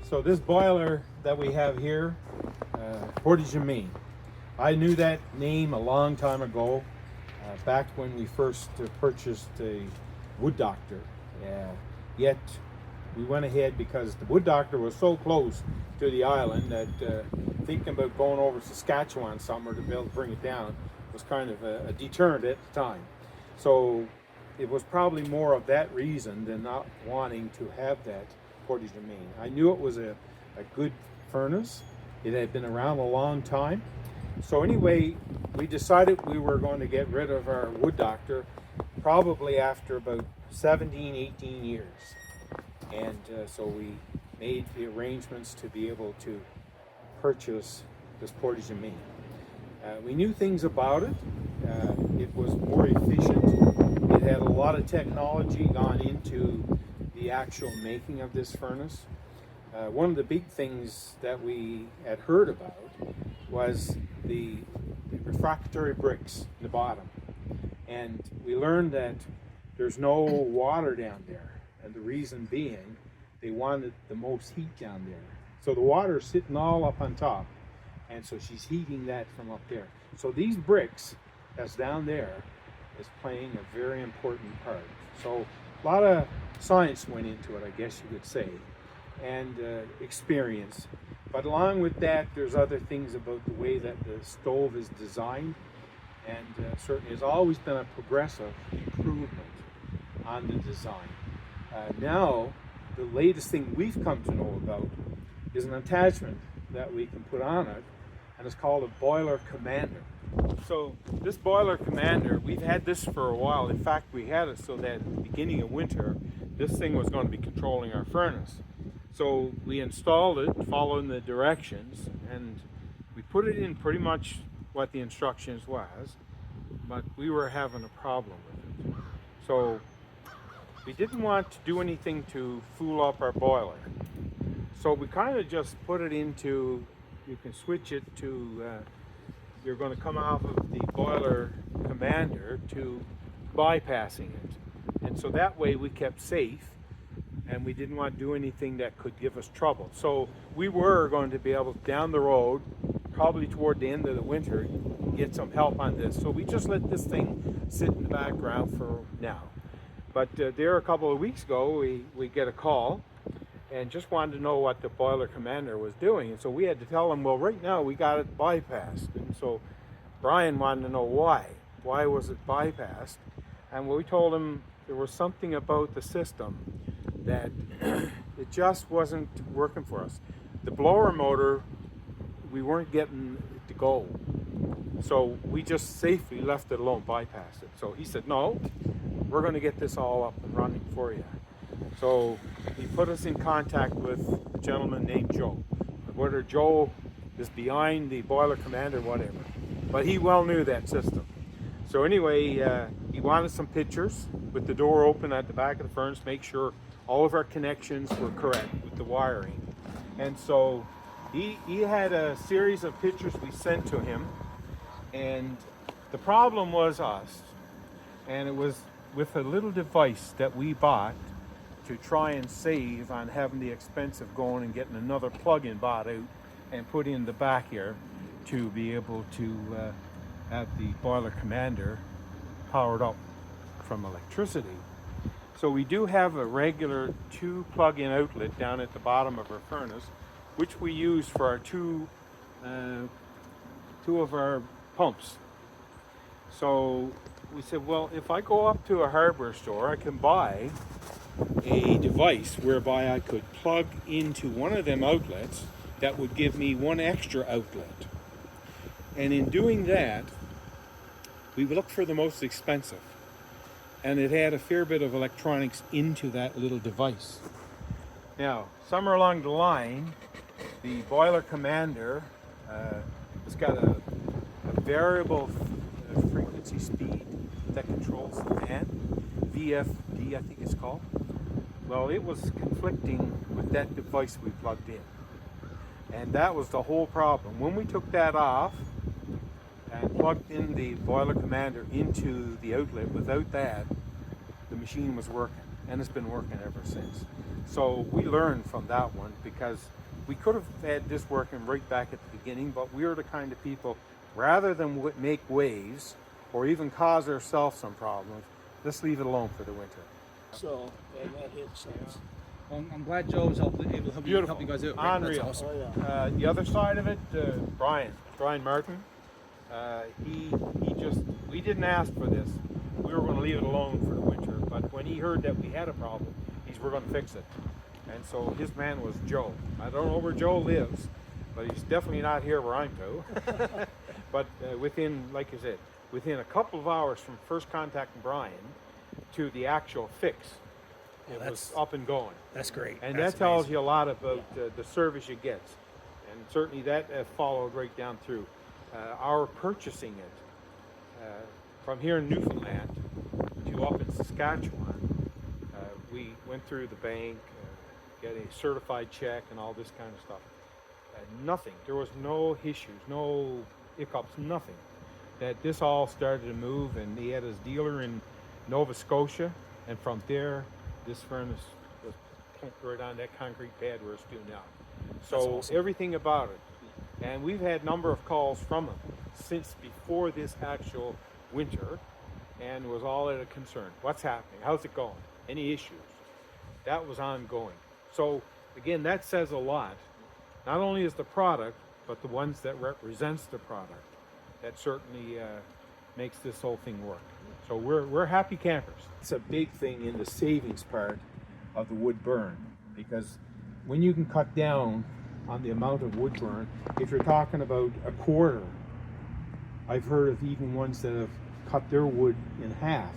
So this boiler that we have here, Portage and Main. I knew that name a long time ago, back when we first purchased a wood doctor. Yet we went ahead because the wood doctor was so close to the island that thinking about going over Saskatchewan somewhere to be able to bring it down was kind of a deterrent at the time. So it was probably more of that reason than not wanting to have that Portage and Main. I knew it was a good furnace. It had been around a long time. So anyway, we decided we were going to get rid of our wood doctor probably after about 17, 18 years. And so we made the arrangements to be able to purchase this Portage and Main. We knew things about it. It was more efficient. It had a lot of technology gone into the actual making of this furnace. One of the big things that we had heard about was the refractory bricks in the bottom. And we learned that there's no water down there. And the reason being, they wanted the most heat down there. So the water's sitting all up on top. And so she's heating that from up there. So these bricks that's down there is playing a very important part. So a lot of science went into it, I guess you could say, and experience. But along with that, there's other things about the way that the stove is designed, and certainly has always been a progressive improvement on the design. Now, the latest thing we've come to know about is an attachment that we can put on it, and it's called a boiler commander. So this boiler commander, we've had this for a while. In fact, we had it so that at the beginning of winter, this thing was going to be controlling our furnace. So we installed it, following the directions, and we put it in pretty much what the instructions was, but we were having a problem with it. So we didn't want to do anything to fool up our boiler. So we kind of just put it into, you can switch it to, you're going to come off of the boiler commander to bypassing it. And so that way we kept safe, and we didn't want to do anything that could give us trouble. So we were going to be able to, down the road, probably toward the end of the winter, get some help on this. So we just let this thing sit in the background for now. But there a couple of weeks ago, we get a call and just wanted to know what the boiler commander was doing. And so we had to tell him, well, right now we got it bypassed. And so Brian wanted to know why. Why was it bypassed? And we told him there was something about the system that it just wasn't working for us. The blower motor, we weren't getting it to go. So we just safely left it alone, bypassed it. So he said, no, we're going to get this all up and running for you. So he put us in contact with a gentleman named Joe. Whether Joe is behind the boiler commander, whatever. But he well knew that system. So anyway, he wanted some pictures with the door open at the back of the furnace, make sure all of our connections were correct with the wiring. And so he had a series of pictures we sent to him. And the problem was us. And it was with a little device that we bought to try and save on having the expense of going and getting another plug-in bought out and put in the back here to be able to have the boiler commander powered up from electricity. So we do have a regular 2 plug-in outlet down at the bottom of our furnace, which we use for our two of our pumps. So we said, well, if I go up to a hardware store, I can buy a device whereby I could plug into one of them outlets that would give me one extra outlet. And in doing that, we looked for the most expensive. And it had a fair bit of electronics into that little device. Now, somewhere along the line, the boiler commander has got a variable frequency speed that controls the fan, VFD I think it's called. Well, it was conflicting with that device we plugged in. And that was the whole problem. When we took that off and plugged in the boiler commander into the outlet, without that, the machine was working. and it's been working ever since. So we learned from that one, because we could have had this working right back at the beginning, but we are the kind of people, rather than make waves or even cause ourselves some problems, let's leave it alone for the winter. So, and that makes sense. Well, I'm glad Joe was able to help you guys out. Right? Unreal. That's awesome. Oh, yeah. The other side of it, Brian Martin, he just, we didn't ask for this. We were going to leave it alone for the winter, but when he heard that we had a problem, we're going to fix it. And so his man was Joe. I don't know where Joe lives, but he's definitely not here where I'm to. But within, like I said, within a couple of hours from first contacting Brian to the actual fix, it was up and going. That's great. And that's that tells amazing. you a lot about the service you get. And certainly that followed right down through. Our purchasing it from here in Newfoundland to up in Saskatchewan, we went through the bank, get a certified check and all this kind of stuff. Nothing. There was no issues, no hiccups, nothing. That this all started to move, and he had his dealer in Nova Scotia, and from there, this furnace was pumped right on that concrete pad where it's doing now. So awesome. Everything about it. And we've had a number of calls from him since before this actual winter, and was all at a concern. What's happening? How's it going? Any issues? That was ongoing. So again, that says a lot. Not only is the product, but the ones that represents the product. That certainly makes this whole thing work. So we're happy campers. It's a big thing in the savings part of the wood burn, because when you can cut down on the amount of wood burn, if you're talking about a quarter, I've heard of even ones that have cut their wood in half.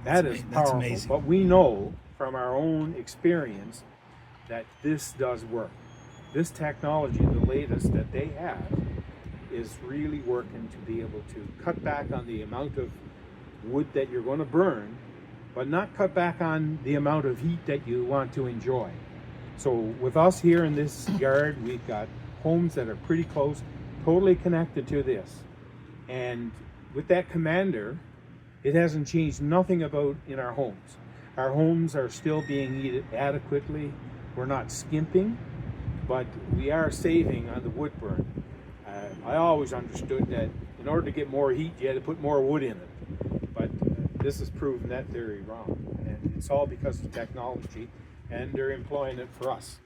That is powerful. That's amazing. But we know from our own experience that this does work. This technology, the latest that they have, is really working to be able to cut back on the amount of wood that you're going to burn, but not cut back on the amount of heat that you want to enjoy. So with us here in this yard, we've got homes that are pretty close, totally connected to this. And with that commander, it hasn't changed nothing about in our homes. Our homes are still being heated adequately. We're not skimping, but we are saving on the wood burn. I always understood that in order to get more heat, you had to put more wood in it. But this has proven that theory wrong. And it's all because of technology, and they're employing it for us.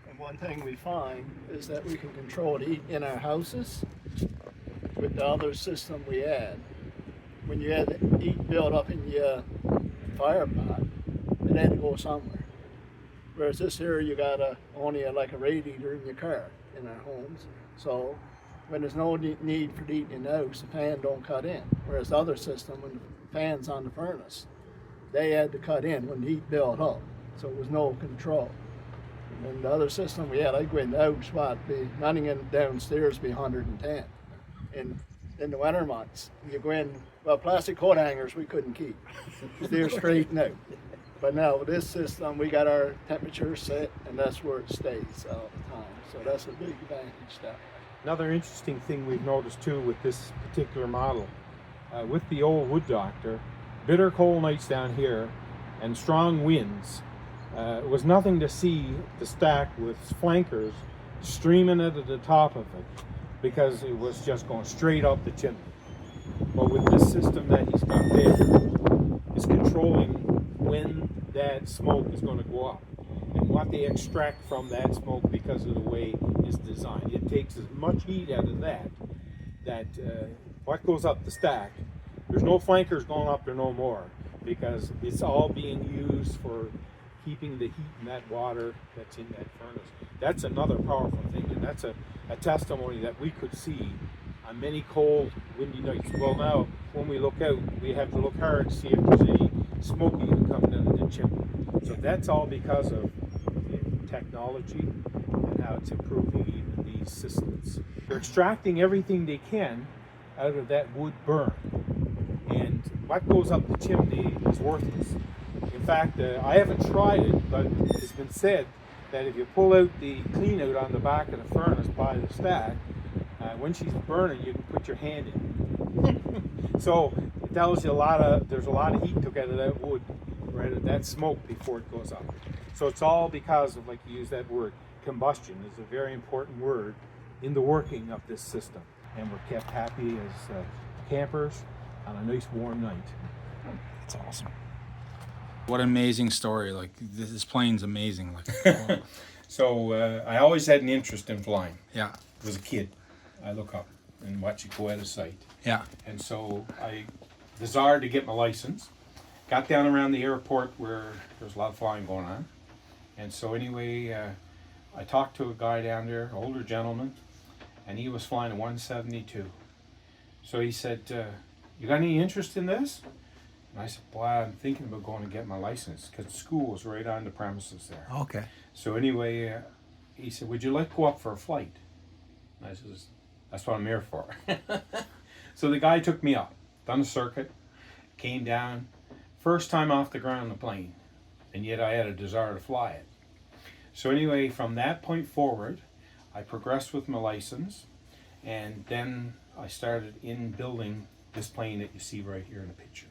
And one thing we find is that we can control the heat in our houses with the other system we add. When you had the heat built up in your fire pot, it had to go somewhere. Whereas this here, you got only like a radiator in your car in our homes. So when there's no need for heat in the house, the fan don't cut in. Whereas the other system, when the fan's on the furnace, they had to cut in when the heat built up. So it was no control. And the other system we had, I'd go in the house, be running in downstairs be 110. And in the winter months, you go in, well, plastic coat hangers we couldn't keep. They're straight out. But now with this system, we got our temperature set, and that's where it stays all the time. So that's a big advantage there. Another interesting thing we've noticed too with this particular model, with the old Wood Doctor, bitter cold nights down here and strong winds, it was nothing to see the stack with flankers streaming out of the top of it, because it was just going straight up the chimney. But with this system that he's got there, it's controlling when that smoke is going to go up and what they extract from that smoke because of the way it's designed. It takes as much heat out of that what goes up the stack, there's no flankers going up there no more, because it's all being used for keeping the heat in that water that's in that furnace. That's another powerful thing, and that's a testimony that we could see on many cold, windy nights. Well, now when we look out, we have to look hard to see if there's any smoke even coming out of the chimney. So that's all because of the technology and how it's improving even these systems. They're extracting everything they can out of that wood burn, and what goes up the chimney is worthless. In fact, I haven't tried it, but it's been said that if you pull out the clean out on the back of the furnace by the stack, when she's burning, you can put your hand in. So it tells you there's a lot of heat took out of that wood, right? That smoke before it goes up. So it's all because of, like you use that word, combustion is a very important word in the working of this system. And we're kept happy as campers on a nice warm night. That's awesome. What an amazing story. Like, this plane's amazing. Like, So I always had an interest in flying. yeah. As a kid, I look up and watch it go out of sight. Yeah. And so I desired to get my license. Got down around the airport where there's a lot of flying going on. And so anyway, I talked to a guy down there, an older gentleman, and he was flying a 172. So he said, you got any interest in this? And I said, well, I'm thinking about going to get my license because the school was right on the premises there. Okay. So anyway, he said, would you like to go up for a flight? And I said, that's what I'm here for. So the guy took me up, done a circuit, came down, first time off the ground in the plane, and yet I had a desire to fly it. So anyway, from that point forward, I progressed with my license, and then I started in building this plane that you see right here in the picture.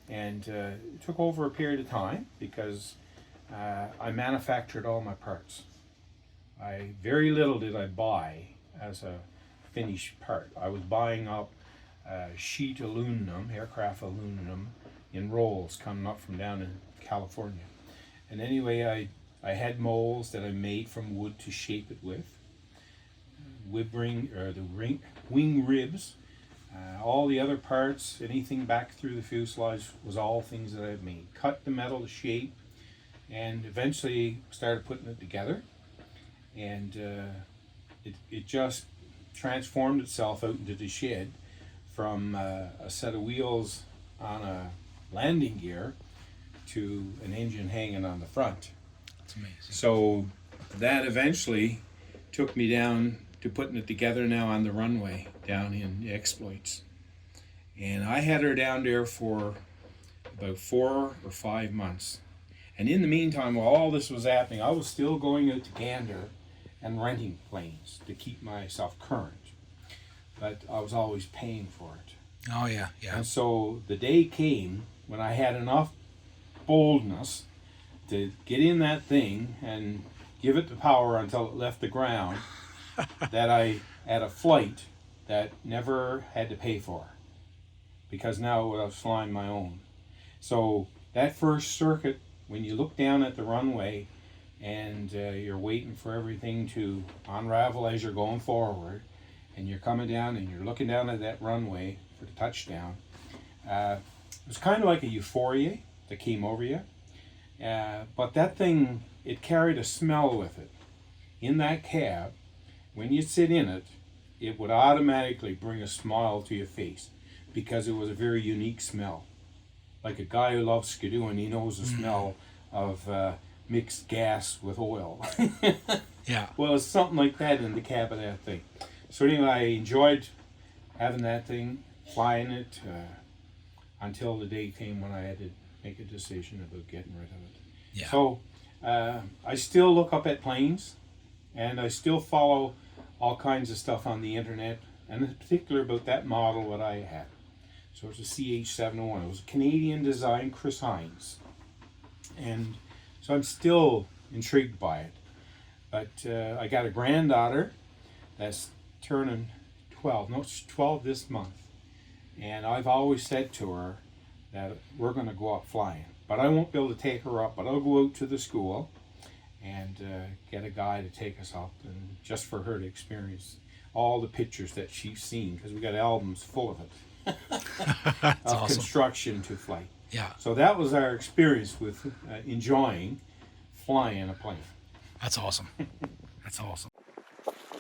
And it took over a period of time because I manufactured all my parts. Very little did I buy as a finished part. I was buying up sheet aluminum, aircraft aluminum, in rolls coming up from down in California. And anyway, I had molds that I made from wood to shape it with. Wing ribs, all the other parts, anything back through the fuselage was all things that I had made. Cut the metal to shape, and eventually started putting it together. And it just transformed itself out into the shed from a set of wheels on a landing gear to an engine hanging on the front. That's amazing. So that eventually took me down to putting it together now on the runway down in Exploits. And I had her down there for about 4 or 5 months. And in the meantime, while all this was happening, I was still going out to Gander and renting planes to keep myself current. But I was always paying for it. Oh, yeah, yeah. And so the day came when I had enough boldness to get in that thing and give it the power until it left the ground that I had a flight that never had to pay for because now I was flying my own. So that first circuit, when you look down at the runway and you're waiting for everything to unravel as you're going forward, and you're coming down and you're looking down at that runway for the touchdown, it was kind of like a euphoria that came over you. But that thing, it carried a smell with it. In that cab, when you sit in it, it would automatically bring a smile to your face because it was a very unique smell. Like a guy who loves skidoo, and he knows the smell of mixed gas with oil. Yeah. Well, it's something like that in the cab of that thing. So anyway, I enjoyed having that thing, flying it, until the day came when I had to make a decision about getting rid of it. Yeah. So I still look up at planes, and I still follow all kinds of stuff on the internet, and in particular about that model that I had. So it's a CH701. It was a Canadian design, Chris Hines. And so I'm still intrigued by it. But I got a granddaughter that's turning 12. No, she's 12 this month. And I've always said to her that we're going to go out flying. But I won't be able to take her up, but I'll go out to the school and get a guy to take us up, and just for her to experience all the pictures that she's seen, because we got albums full of it. That's of awesome. construction to flight. Yeah. So that was our experience with enjoying flying a plane. That's awesome. That's awesome.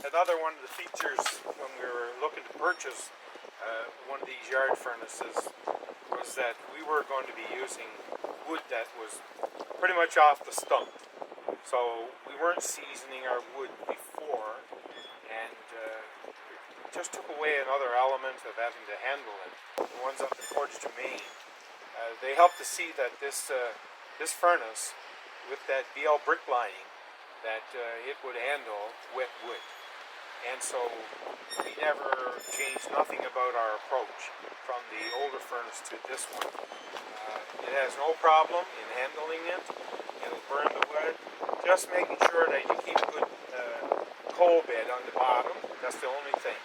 Another one of the features when we were looking to purchase one of these yard furnaces was that we were going to be using wood that was pretty much off the stump. So we weren't seasoning our wood before, and it just took away another element of having to handle it. The ones up in Portage Main, they helped to see that this furnace with that BL brick lining, that it would handle wet wood. And so we never changed nothing about our approach from the older furnace to this one. It has no problem in handling it. It'll burn the wood. Just making sure that you keep a good coal bed on the bottom. That's the only thing.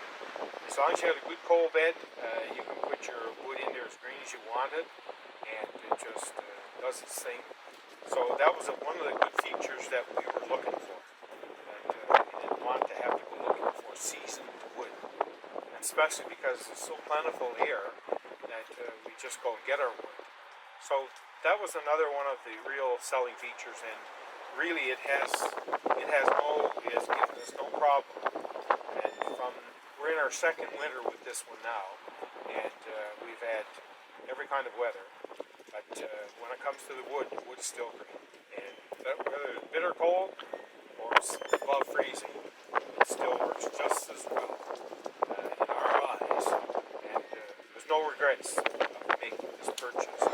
As long as you have a good coal bed, you can put your wood in there as green as you want it, and it just does its thing. So that was one of the good features that we were looking for. That we didn't want to have to go looking for seasoned wood, and especially because it's so plentiful here that we just go and get our wood. So that was another one of the real selling features, and really it has given us no problem. And we're in our second winter with this one now, and we've had every kind of weather. But when it comes to the wood's still green. And whether it's bitter cold or it's above freezing, it still works just as well in our eyes. And there's no regrets of making this purchase.